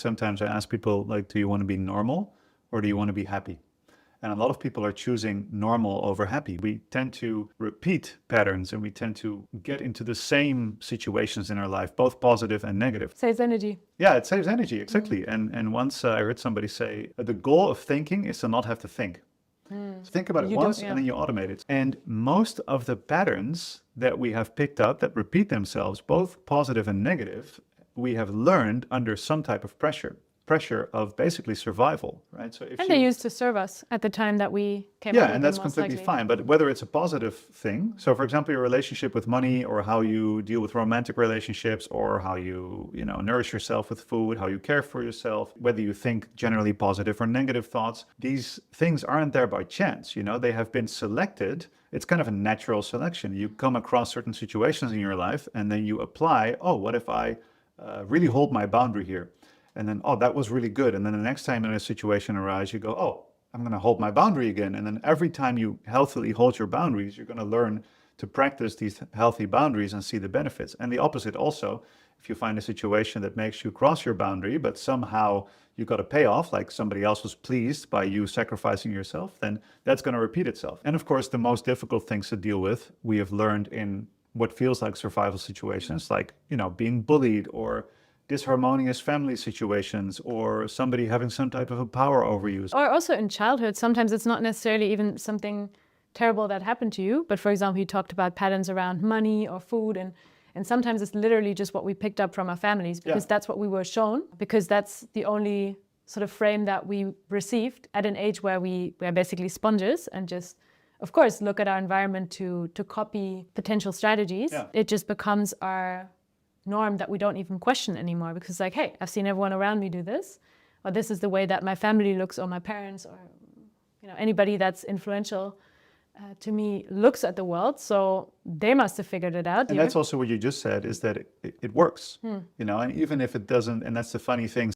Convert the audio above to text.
Sometimes I ask people, like, do you want to be normal or do you want to be happy? And a lot of people are choosing normal over happy. We tend to repeat patterns and we tend to get into the same situations in our life, both positive and negative. Saves energy. Yeah, it saves energy, exactly. And once I heard somebody say, the goal of thinking is to not have to think. So think about it once and then you automate it. And most of the patterns that we have picked up that repeat themselves, both positive and negative, we have learned under some type of pressure of basically survival, right? So if And they used to serve us at the time that we came out of yeah, and that's them, most completely likely. fine. But whether it's a positive thing, so for example, your relationship with money, or how you deal with romantic relationships, or how you nourish yourself with food, how you care for yourself, whether you think generally positive or negative thoughts, these things aren't there by chance. They have been selected. It's kind of a natural selection. You come across certain situations in your life, and then you apply, oh, what if I really hold my boundary here? And then, oh, that was really good. And then the next time in a situation arises, you go, oh, I'm going to hold my boundary again. And then every time you healthily hold your boundaries, you're going to learn to practice these healthy boundaries and see the benefits. And the opposite also, if you find a situation that makes you cross your boundary, but somehow you got a payoff, like somebody else was pleased by you sacrificing yourself, then that's going to repeat itself. And of course, the most difficult things to deal with, we have learned in what feels like survival situations, like, being bullied, or disharmonious family situations, or somebody having some type of a power over you. Or also in childhood, sometimes it's not necessarily even something terrible that happened to you. But for example, you talked about patterns around money or food, and sometimes it's literally just what we picked up from our families, because that's what we were shown, because that's the only sort of frame that we received at an age where we are basically sponges and just, of course, look at our environment to copy potential strategies. It just becomes our norm that we don't even question anymore, because like, hey, I've seen everyone around me do this, or this is the way that my family looks, or my parents, or anybody that's influential to me looks at the world, so they must have figured it out. And that's also what you just said, is that it works, and even if it doesn't, and that's the funny thing,